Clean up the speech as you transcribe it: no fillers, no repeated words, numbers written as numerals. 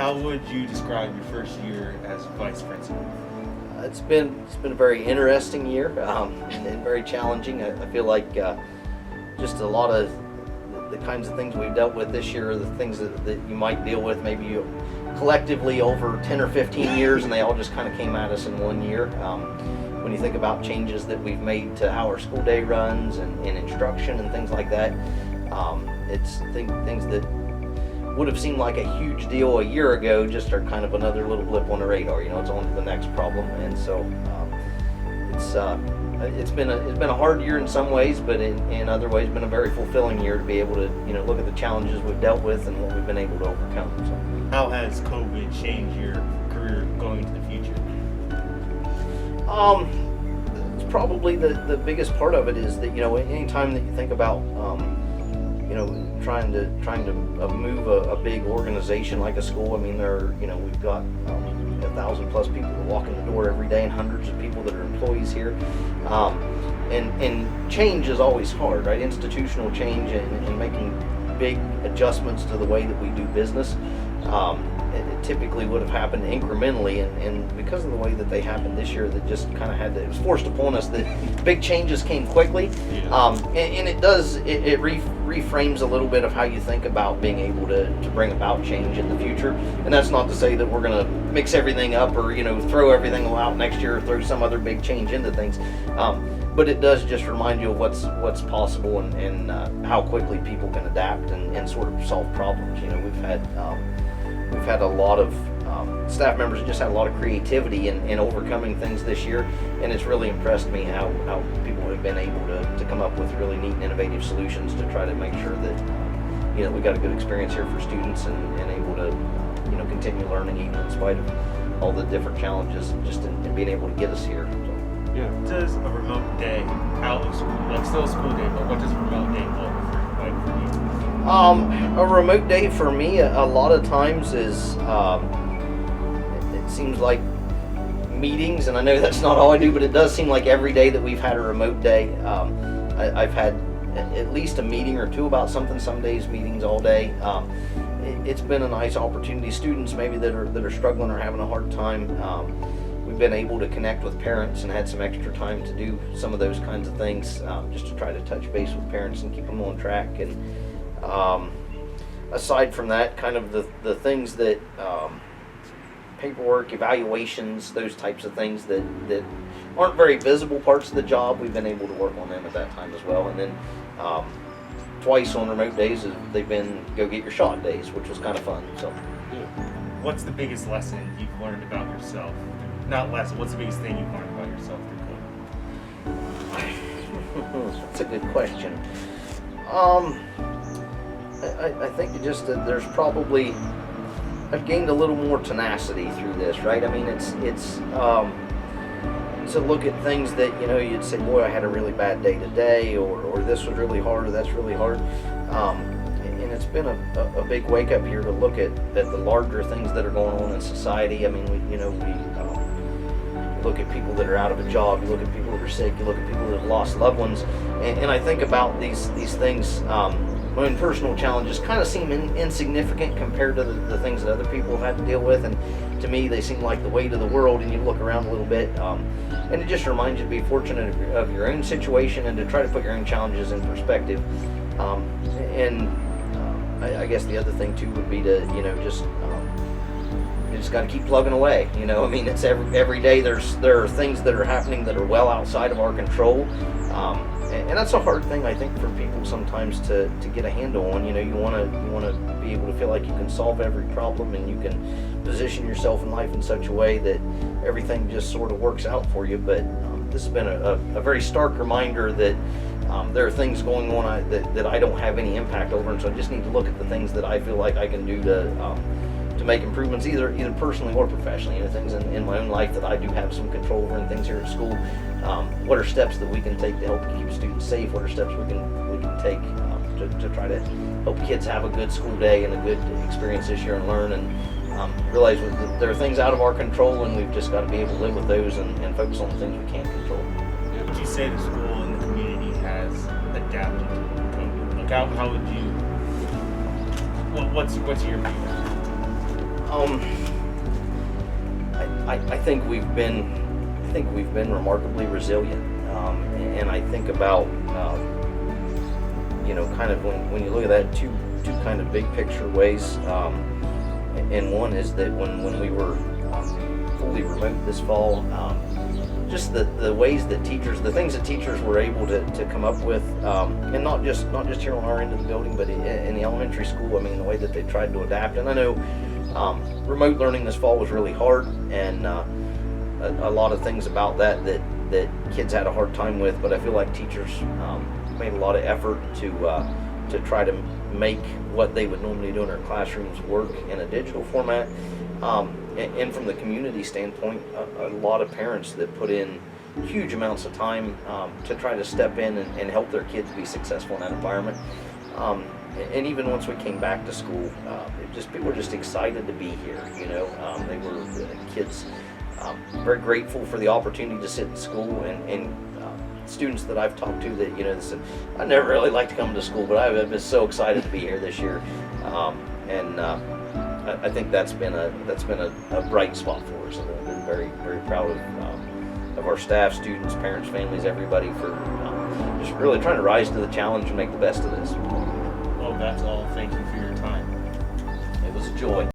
How would you describe your first year as vice principal? It's been a very interesting year and very challenging. I feel like just a lot of the kinds of things we've dealt with this year are the things that you might deal with maybe collectively over 10 or 15 years, and they all just kind of came at us in one year. When you think about changes that we've made to how our school day runs and instruction and things like that, it's things that would have seemed like a huge deal a year ago just are kind of another little blip on the radar. It's on to the next problem, and so it's been a hard year in some ways, but in other ways been a very fulfilling year to be able to look at the challenges we've dealt with and what we've been able to overcome. So, how has COVID changed your career going into the future? It's probably the biggest part of it is that any time that you think about trying to move a big organization like a school. I mean, we've got 1,000+ people that walk in the door every day and hundreds of people that are employees here. And change is always hard, right? Institutional change and making big adjustments to the way that we do business. It typically would have happened incrementally, and because of the way that they happened this year, that just kind of it was forced upon us that big changes came quickly. Yeah. And it reframes a little bit of how you think about being able to bring about change in the future. And that's not to say that we're going to mix everything up or throw everything out next year or throw some other big change into things. But it does just remind you of what's possible and how quickly people can adapt and sort of solve problems. We've had a lot of staff members that just had a lot of creativity in overcoming things this year, and it's really impressed me how people have been able to come up with really neat and innovative solutions to try to make sure that we got a good experience here for students and able to continue learning even in spite of all the different challenges just in being able to get us here. So. Yeah. What does a remote day out of school, like still a school day, but what does a remote day look like for you? A remote day for me, a lot of times is, it seems like meetings, and I know that's not all I do, but it does seem like every day that we've had a remote day, I've had at least a meeting or two about something. Some days meetings all day. It's been a nice opportunity. Students maybe that are struggling or having a hard time, we've been able to connect with parents and had some extra time to do some of those kinds of things, just to try to touch base with parents and keep them on track. And aside from that, kind of the things that paperwork, evaluations, those types of things that aren't very visible parts of the job, we've been able to work on them at that time as well. And then twice on remote days they've been go get your shot days, which was kind of fun. So, what's the biggest lesson you've learned about yourself? Not lesson. What's the biggest thing you've learned about yourself through COVID? That's a good question. I think just that there's probably I've gained a little more tenacity through this, right? I mean, it's to look at things that you'd say, boy, I had a really bad day today, or this was really hard, or that's really hard. And it's been a big wake up here to look at the larger things that are going on in society. I mean, we look at people that are out of a job, you look at people that are sick, you look at people that have lost loved ones, and I think about these things. My own personal challenges kind of seem insignificant compared to the things that other people have had to deal with, and to me they seem like the weight of the world. And you look around a little bit, and it just reminds you to be fortunate of your own situation and to try to put your own challenges in perspective. I guess the other thing too would be to you just got to keep plugging away. I mean, it's every day there are things that are happening that are well outside of our control. And that's a hard thing, I think, for people sometimes to get a handle on. You want to be able to feel like you can solve every problem and you can position yourself in life in such a way that everything just sort of works out for you. But this has been a very stark reminder that there are things going on that I don't have any impact over, and so I just need to look at the things that I feel like I can do to make improvements, either personally or professionally. Things in my own life that I do have some control over, and things here at school. What are steps that we can take to help keep students safe? What are steps we can take to try to help kids have a good school day and a good experience this year and learn, and realize that there are things out of our control, and we've just got to be able to live with those and focus on the things we can't control. Would you say the school and the community has adapted to COVID? Like how would you? What's your view? Um, I think we've been remarkably resilient, and I think about kind of when you look at that two kind of big picture ways, and one is that when we were fully remote this fall, just the ways that the things that teachers were able to come up with, and not just here on our end of the building, but in the elementary school. I mean, the way that they tried to adapt. And I know remote learning this fall was really hard, and a lot of things about that kids had a hard time with. But I feel like teachers made a lot of effort to try to make what they would normally do in their classrooms work in a digital format. And from the community standpoint, a lot of parents that put in huge amounts of time to try to step in and help their kids be successful in that environment. And even once we came back to school, people were just excited to be here. They were kids very grateful for the opportunity to sit in school, and students that I've talked to that they said, I never really liked to come to school, but I've been so excited to be here this year. I think that's been a bright spot for us, and I've been very, very proud of our staff, students, parents, families, everybody for just really trying to rise to the challenge and make the best of this. Well, that's all. Thank you for your time. It was a joy.